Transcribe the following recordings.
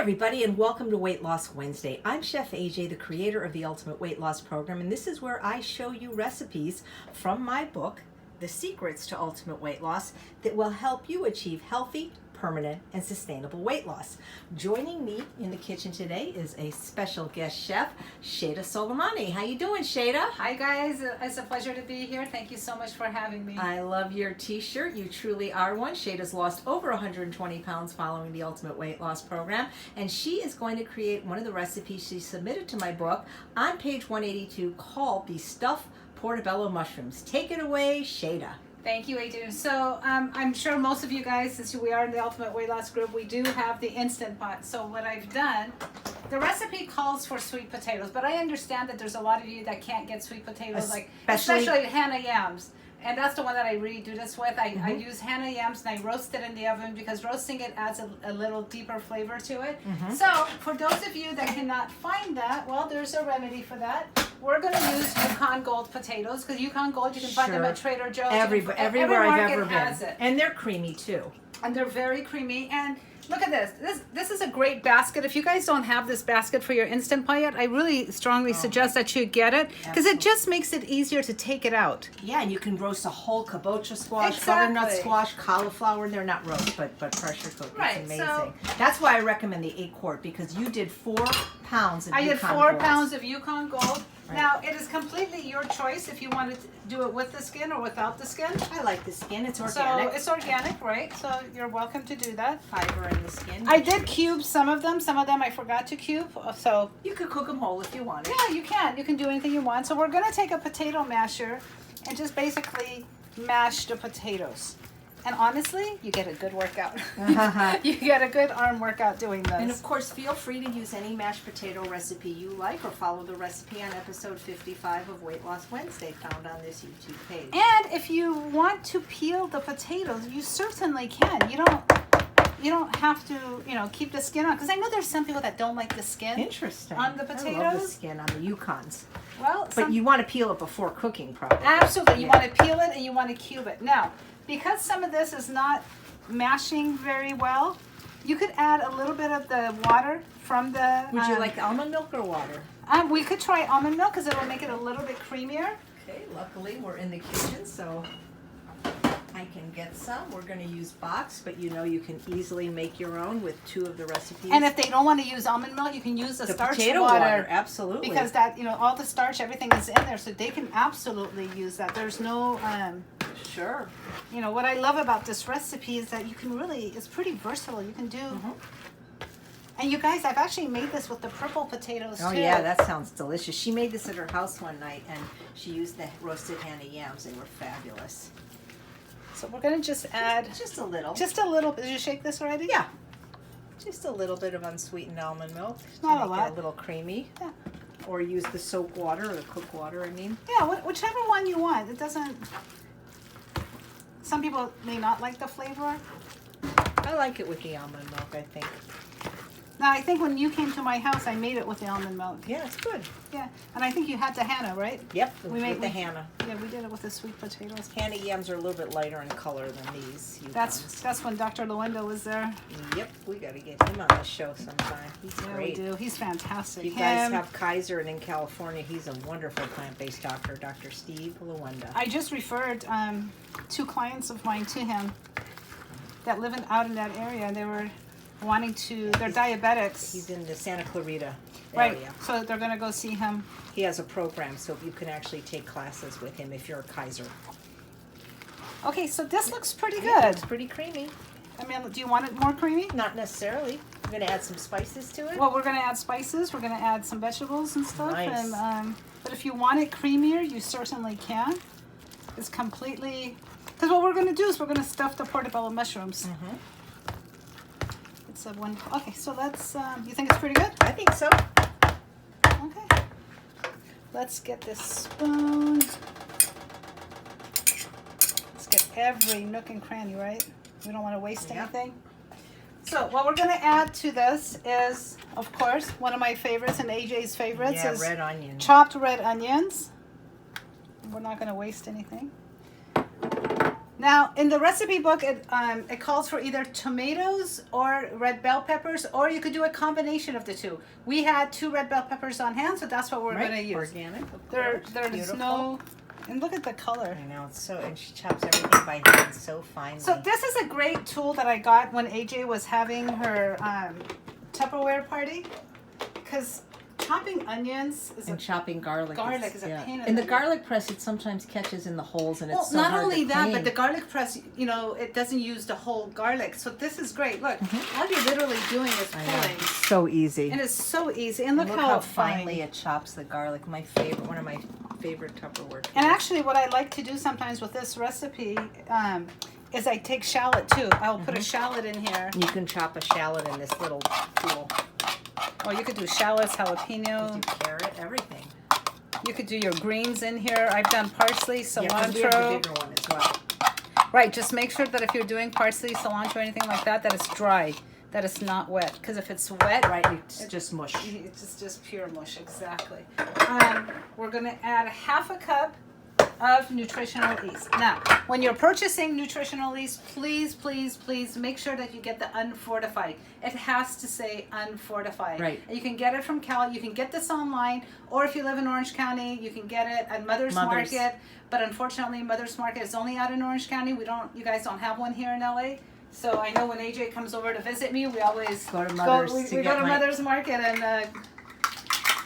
everybody, and welcome to Weight Loss Wednesday. I'm Chef AJ, the creator of the Ultimate Weight Loss Program, and this is where I show you recipes from my book, The Secrets to Ultimate Weight Loss, that will help you achieve healthy, permanent, and sustainable weight loss. Joining me in the kitchen today is a special guest chef, Shayda Soleymani. How you doing, Shayda? Hi guys, it's a pleasure to be here. Thank you so much for having me. I love your t-shirt. You truly are one. Shayda's lost over 120 pounds following the Ultimate Weight Loss Program, and she is going to create one of the recipes she submitted to my book on page 182 called the Stuffed Portobello Mushrooms. Take it away, Shayda. Thank you, Adrian. So I'm sure most of you guys, since we are in the Ultimate Weight Loss group, we do have the Instant Pot. So what I've done, the recipe calls for sweet potatoes, but I understand that there's a lot of you that can't get sweet potatoes, like especially Hannah yams. And that's the one that I really do this with. I use Hannah yams and I roast it in the oven because roasting it adds a little deeper flavor to it. So for those of you that cannot find that, well, there's a remedy for that. We're going to use Yukon Gold potatoes because Yukon Gold, you can find them at Trader Joe's. Everywhere I've ever been. And they're creamy too. And they're very creamy. And look at this. This is a great basket. If you guys don't have this basket for your Instant Pot yet, I really strongly suggest that you get it because it just makes it easier to take it out. Yeah, and you can roast a whole kabocha squash, butternut squash, cauliflower. They're not roast, but pressure cooked. Right, it's amazing. so that's why I recommend the 8-quart because you did 4 pounds of Yukon Gold. I did 4 pounds of Yukon Gold. Right. Now, it is completely your choice if you want to do it with the skin or without the skin. I like the skin. It's organic. So it's organic, right? So you're welcome to do that. Fiber in the skin. I did cube some of them. Some of them I forgot to cube. So you could cook them whole if you want. Yeah, you can. You can do anything you want. So we're going to take a potato masher and just basically mash the potatoes. And honestly, you get a good workout. You get a good arm workout doing this. And of course, feel free to use any mashed potato recipe you like or follow the recipe on episode 55 of Weight Loss Wednesday found on this YouTube page. And if you want to peel the potatoes, you certainly can. You don't have to, keep the skin on. Because I know there's some people that don't like the skin. Interesting. On the potatoes. I love the skin on the Yukons. Well, but you want to peel it before cooking, probably. Absolutely. You want to peel it and you want to cube it. Now, because some of this is not mashing very well, you could add a little bit of the water from the... Would you like almond milk or water? We could try almond milk because it will make it a little bit creamier. Okay, luckily we're in the kitchen, so I can get some. We're going to use box, but you can easily make your own with 2 of the recipes. And if they don't want to use almond milk, you can use the starch potato water. Absolutely. Because that, all the starch, everything is in there, so they can absolutely use that. There's no... Sure. What I love about this recipe is that you can really, it's pretty versatile. You can do, and you guys, I've actually made this with the purple potatoes too. Oh yeah, that sounds delicious. She made this at her house one night and she used the roasted Hannah yams. They were fabulous. So we're going to just add. Just a little. Just a little. Did you shake this already? Yeah. Just a little bit of unsweetened almond milk. Not a to lot. make it a little creamy. Yeah. Or use the soap water or the cook water, I mean. Yeah, whichever one you want. It doesn't... Some people may not like the flavor. I like it with the almond milk, I think. Now, I think when you came to my house, I made it with the almond milk. Yeah, it's good. Yeah, and I think you had the Hannah, right? Yep, we made the Hannah. Yeah, we did it with the sweet potatoes. Hannah yams are a little bit lighter in color than these. That's when Dr. Luenda was there. Yep, we got to get him on the show sometime. He's great. We do. He's fantastic. You guys have Kaiser, and in California, he's a wonderful plant-based doctor, Dr. Steve Luenda. I just referred 2 clients of mine to him that live out in that area. They were wanting to, they're diabetics. He's in the Santa Clarita area. Right, so they're going to go see him. He has a program, so you can actually take classes with him if you're a Kaiser. Okay, so this looks pretty good. It's pretty creamy. I mean, do you want it more creamy? Not necessarily. We're going to add some spices to it. Well, we're going to add spices. We're going to add some vegetables and stuff. Nice. And, but if you want it creamier, you certainly can. It's completely... Because what we're going to do is we're going to stuff the portobello mushrooms. It's a one. Okay, so let's. You think it's pretty good? I think so. Okay. Let's get this spoon. Let's get every nook and cranny, right? We don't want to waste anything. So what we're going to add to this is, of course, one of my favorites and AJ's favorites is red onions. Chopped red onions. We're not going to waste anything. Now, in the recipe book, it calls for either tomatoes or red bell peppers, or you could do a combination of the two. We had 2 red bell peppers on hand, so that's what we're going to use. Organic. There's no, and look at the color. I know, it's so, and she chops everything by hand so finely. So this is a great tool that I got when AJ was having her Tupperware party, because chopping onions is chopping garlic. Garlic is a pain in in the the garlic press, it sometimes catches in the holes, and it's so not hard only to that, clean. but the garlic press, you know, it doesn't use the whole garlic. So this is great. Look, all you're literally doing is pulling. So easy. And it's so easy. And look how fine. finely it chops the garlic. My favorite, one of my favorite Tupperware tools. And actually, what I like to do sometimes with this recipe is I take shallot too. I'll put a shallot in here. You can chop a shallot in this little tool. Or you could do shallots, jalapeno. You do carrot, everything. You could do your greens in here. I've done parsley, cilantro. Yeah, we have the bigger one as well. Right, just make sure that if you're doing parsley, cilantro, anything like that, that it's dry, that it's not wet. Because if it's wet, Right, it's just mush. It's just pure mush, exactly. We're going to add 1/2 cup of nutritional yeast. Now, when you're purchasing nutritional yeast, please, please, please make sure that you get the unfortified. It has to say unfortified. Right. And you can get it from Kale. You can get this online, or if you live in Orange County, you can get it at Mother's Market. But unfortunately, Mother's Market is only out in Orange County. You guys don't have one here in LA. So I know when AJ comes over to visit me, we always go to Mother's. We go to Mother's Market and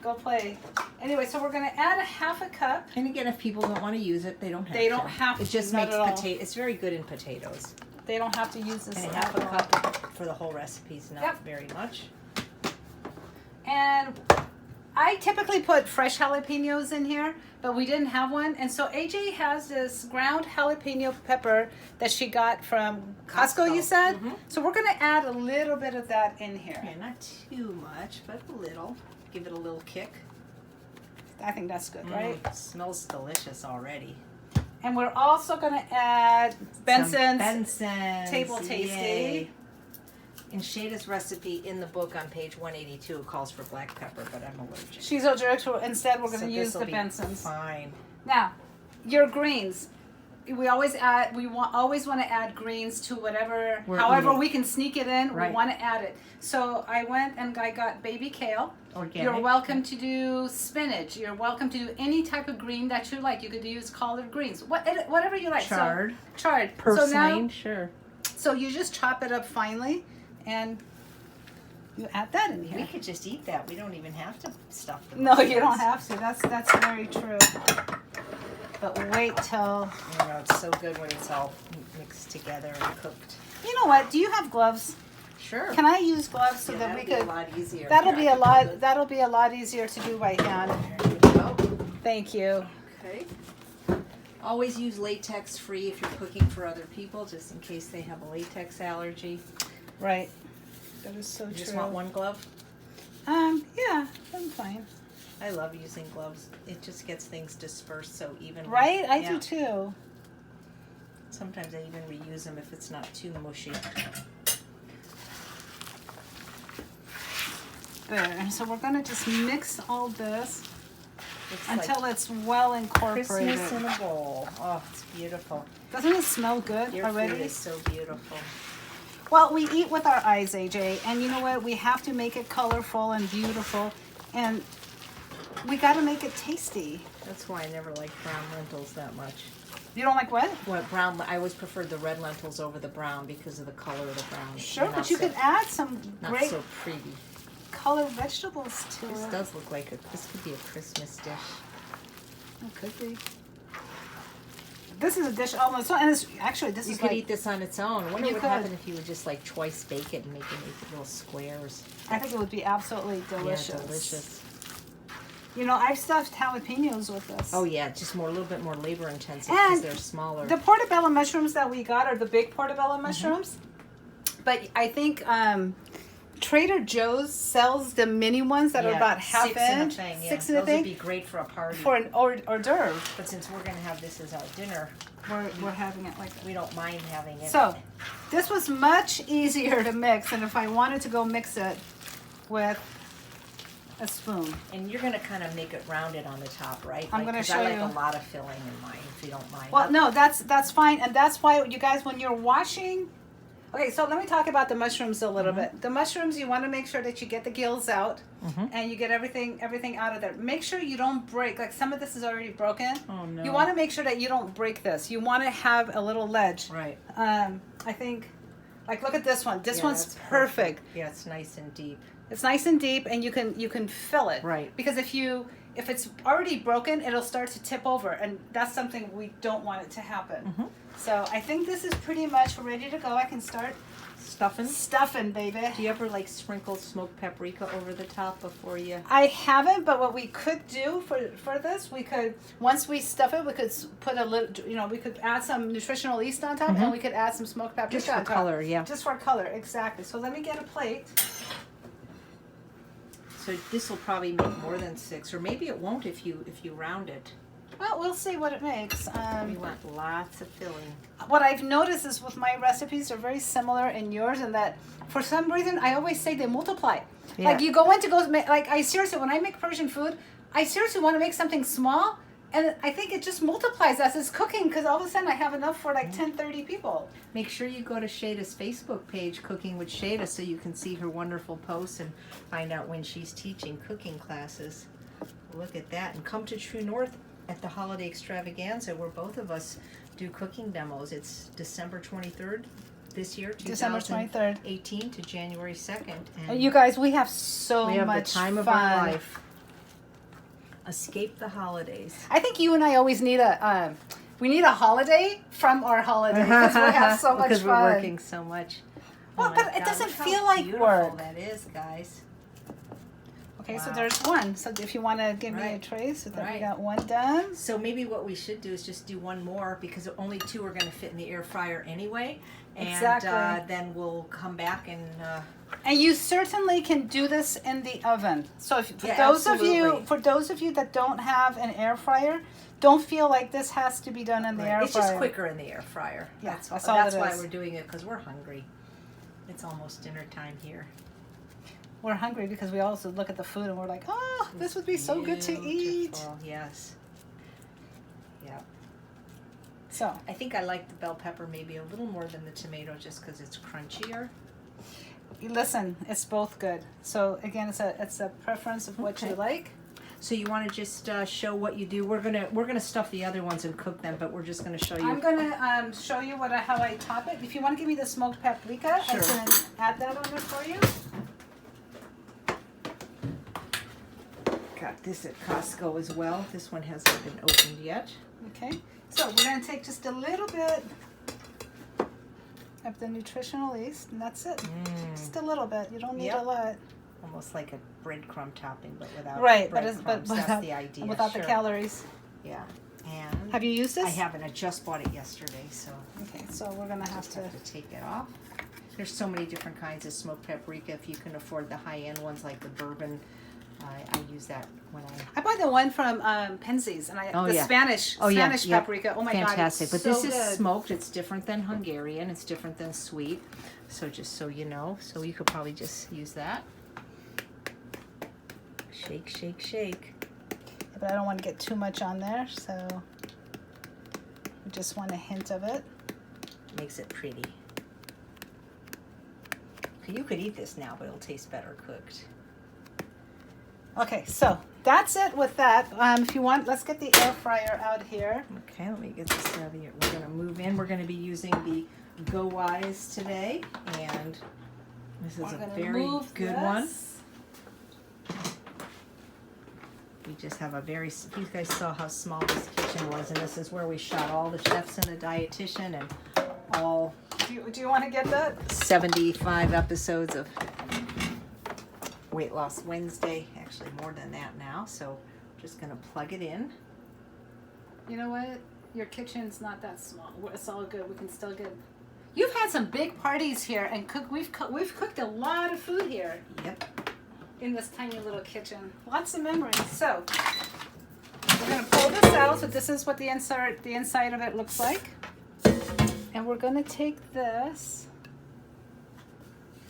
go play. Anyway, so we're going to add 1/2 cup. And again, if people don't want to use it, they don't have to. They don't have to. It just makes potato. It's very good in potatoes. They don't have to use this. And 1/2 cup for the whole recipe is not very much. And I typically put fresh jalapenos in here, but we didn't have one. And so AJ has this ground jalapeno pepper that she got from Costco, you said? So we're going to add a little bit of that in here. Yeah, not too much, but a little. Give it a little kick. I think that's good, right? It smells delicious already. And we're also going to add Benson's Table Tasty. Yay. In Shayda's recipe in the book on page 182, it calls for black pepper, but I'm allergic. She's allergic, so instead we're going to use the Benson's. Fine. Now, your greens. We always add. Always want to add greens to whatever. However we can sneak it in. Right. We want to add it. So I went and I got baby kale. Organic. You're welcome to do spinach. You're welcome to do any type of green that you like. You could use collard greens. Whatever you like. Chard. So, chard. Purslane. So now, sure. So you just chop it up finely, and you add that in here. We could just eat that. We don't even have to stuff them. No, you don't have to. That's very true. But wait till... You know, it's so good when it's all mixed together and cooked. You know what? Do you have gloves? Sure. Can I use gloves so that we could... That'll be a lot easier. That'll be a lot easier to do by hand. There you go. Thank you. Okay. Always use latex free if you're cooking for other people, just in case they have a latex allergy. Right. That is so true. You just want one glove? Yeah, I'm fine. I love using gloves. It just gets things dispersed so evenly. Right? I do too. Sometimes I even reuse them if it's not too mushy. There. So we're going to just mix all this It's until like it's well incorporated. Christmas in a bowl. Oh, it's beautiful. Doesn't it smell good Your already? food is so beautiful. Well, we eat with our eyes, AJ. And you know what? We have to make it colorful and beautiful. And we got to make it tasty. That's why I never liked brown lentils that much. You don't like what? What brown? I always preferred the red lentils over the brown because of the color of the brown. Sure, but you could add some great so pretty. colored vegetables to This it. does look like this could be a Christmas dish. It could be. This is a dish almost, and it's actually this You is could like, eat this on its own. I wonder You what would could. happen if you would just like twice bake it and make it into little squares. I think it would be absolutely delicious. Yeah, delicious. You know, I've stuffed jalapenos with this. Oh yeah, just a little bit more labor intensive And because they're smaller. The portobello mushrooms that we got are the big portobello mushrooms. But I think Trader Joe's sells the mini ones that are about half six in a inch. thing, yeah. Six in a Those thing. would be great for a party. For an hors d'oeuvre. But since we're gonna have this as our dinner, We're having it like that. we don't mind having it. So, this was much easier to mix, and if I wanted to go mix it with a spoon. And you're gonna kind of make it rounded on the top, right? I'm gonna 'cause show I like you. a lot of filling in mine, if you don't mind. Well, no, that's fine, and that's why you guys, when you're washing. Okay, so let me talk about the mushrooms a little bit. The mushrooms, you want to make sure that you get the gills out, and you get everything out of there. Make sure you don't break. Like some of this is already broken. Oh no. You want to make sure that you don't break this. You want to have a little ledge. Right. I think, like look at this one. This Yeah, one's that's perfect. Yeah, it's nice and deep. It's nice and deep, and you can fill it. Right. Because if it's already broken, it'll start to tip over, and that's something we don't want it to happen. So I think this is pretty much ready to go. I can start stuffing, baby. Do you ever like sprinkle smoked paprika over the top before you? I haven't, but what we could do for this, we could, once we stuff it, we could put a little, we could add some nutritional yeast on top, and we could add some smoked paprika Just for on top. color, yeah. Just for color, exactly. So let me get a plate. So this will probably make more than 6, or maybe it won't if you round it. Well, we'll see what it makes. We want lots of filling. What I've noticed is with my recipes, they're very similar in yours, in that for some reason I always say they multiply. Yeah. Like you go in to go make, like I seriously, when I make Persian food, I seriously want to make something small, and I think it just multiplies as it's cooking, because all of a sudden I have enough for like 10, 30 people. Make sure you go to Shayda's Facebook page, Cooking with Shayda, so you can see her wonderful posts and find out when she's teaching cooking classes. Look at that. And come to True North at the Holiday Extravaganza, where both of us do cooking demos. It's December 23rd this year, December 23rd. 2018 to January 2nd. And You guys, we have so we have much the time fun. of our life. Escape the holidays. I think you and I always need a holiday from our holiday, because we have so much because fun. we're working so much. Well, Oh my but it God, doesn't look how feel like beautiful work. that is, guys. Okay, so Wow. there's one. So if you want to give me a Right. tray, so that we Right. got one done. So maybe what we should do is just do one more, because only 2 are going to fit in the air fryer anyway. And Exactly. then we'll come back and And you certainly can do this in the oven. So if, Yeah, for absolutely. those of you that don't have an air fryer, don't feel like this has to be done in the air it's fryer. just quicker in the air fryer. Yeah, that's that's all. all That's it why is. we're doing it, because we're hungry. It's almost dinner time here. We're hungry because we also look at the food and we're like, oh, this would be so good to eat. Beautiful, yes. Yeah. So I think I like the bell pepper maybe a little more than the tomato, just because it's crunchier. listen, it's both good. So again, it's a preference of what you Okay. like. So you want to just show what you do? We're gonna stuff the other ones and cook them, but we're just gonna show you. I'm gonna show you how I top it. If you want to give me the smoked paprika, Sure. I can add that on there for you. Got this at Costco as well. This one hasn't been opened yet. Okay, so we're going to take just a little bit of the nutritional yeast, and that's it. Just a little bit. You don't need Yep. a lot. Almost like a breadcrumb topping, but without Right, breadcrumbs. That's without, the idea. without the Sure. calories. Yeah. And Have you used this? I haven't. I just bought it yesterday, so Okay, so we're going to have just to. have to take it off. There's so many different kinds of smoked paprika. If you can afford the high-end ones like the bourbon, I use that when I bought the one from Penzies, and Oh, the yeah. Spanish yep. paprika. Oh my Fantastic. god, it's But so this is good. smoked. It's different than Hungarian. It's different than sweet. So just so you know. So you could probably just use that. Shake, shake, shake. But I don't want to get too much on there, so we just want a hint of it. Makes it pretty. You could eat this now, but it'll taste better cooked. Okay, so that's it with that. If you want, let's get the air fryer out here. Okay, let me get this out of here. We're going to move in. We're going to be using the Go Wise today, and this is We're a gonna very move good this. one. We just have a very, you guys saw how small this kitchen was, and this is where we shot all the chefs and the dietitian and all Do you want to get that? 75 episodes of Weight Loss Wednesday. Actually, more than that now. So, just going to plug it in. You know what? Your kitchen's not that small. It's all good. We can still get. You've had some big parties here, and we've cooked a lot of food here Yep. in this tiny little kitchen. Lots of memories. So we're gonna pull this out. So this is what the inside of it looks like. And we're gonna take this.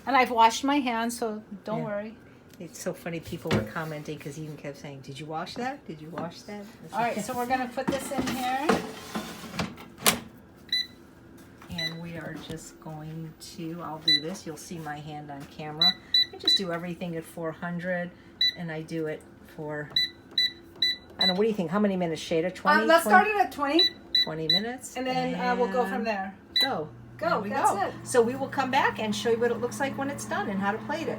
And I've washed my hands, so don't Yeah. worry. It's so funny. People were commenting because he even kept saying, "Did you wash that? Did you wash that?" All right, so we're gonna put this in here. And we are just going to, I'll do this. You'll see my hand on camera. I just do everything at 400, and I do it for, I don't know, what do you think? How many minutes, Shayda? 20? Let's start it at 20. 20 minutes. And then we'll go from there. Go. Go, There we that's go. it. So we will come back and show you what it looks like when it's done and how to plate it.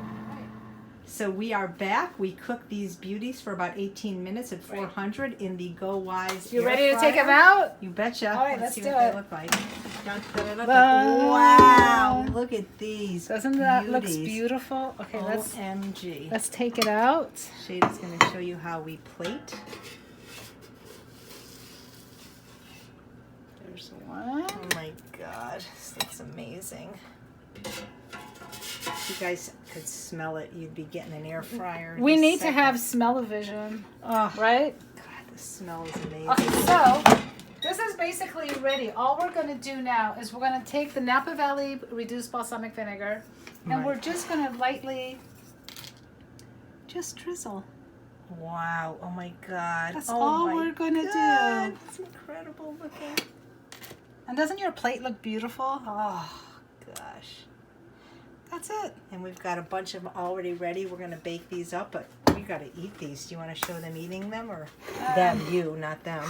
So we are back. We cooked these beauties for about 18 minutes at 400 in the Go Wise You air ready to fryer. take them out? You betcha. All right, let's see do what it. they look like. Wow, look at these. Doesn't that look beauties. beautiful? Okay, OMG. let's take it out. Shayda's going to show you how we plate. There's one. Oh my God, this looks amazing. If you guys could smell it, you'd be getting an air fryer. in We a need to second. have smell-o-vision, Oh, right? God, the smell is amazing. Okay, so this is basically ready. All we're going to do now is we're going to take the Napa Valley reduced balsamic vinegar, and Right. we're just going to lightly just drizzle. Wow, oh my God. That's oh all my we're going to God. do. It's incredible looking. And doesn't your plate look beautiful? Oh, gosh. That's it. And we've got a bunch of them already ready. We're going to bake these up, but we got to eat these. Do you want to show them eating them or them? You, not them.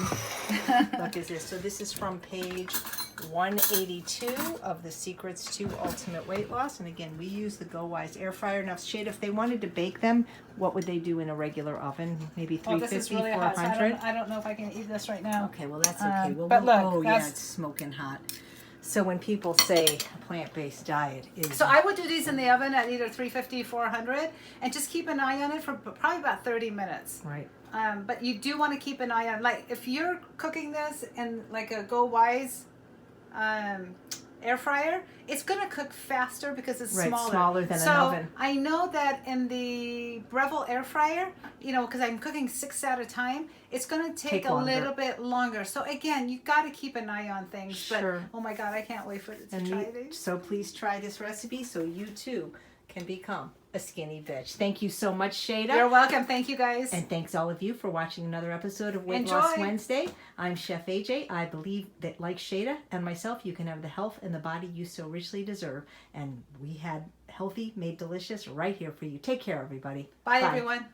Look at this. So this is from page 182 of the Secrets to Ultimate Weight Loss. And again, we use the Go Wise air fryer. Now, Shayda, if they wanted to bake them, what would they do in a regular oven? Maybe 350, this is really hot. So 400? I don't know if I can eat this right now. Okay, well, that's okay. But look, oh, yeah, that's- it's smoking hot. So when people say a plant-based diet is... So I would do these in the oven at either 350, 400, and just keep an eye on it for probably about 30 minutes. Right. But you do want to keep an eye on, like, if you're cooking this in like a Go Wise air fryer, it's going to cook faster because it's Right, smaller. smaller than an so oven. I know that in the Breville air fryer, you know, because I'm cooking 6 at a time, it's going to take a longer. little bit longer. So again, you got to keep an eye on things. Sure. But oh my God, I can't wait for it to And try these. so please try this recipe so you too can become a skinny bitch. Thank you so much, Shayda. You're welcome. Thank you, guys. And thanks all of you for watching another episode of Weight Loss Enjoy. Wednesday. I'm Chef AJ. I believe that like Shayda and myself, you can have the health and the body you so richly deserve. And we had healthy, made delicious right here for you. Take care, everybody. Bye, everyone.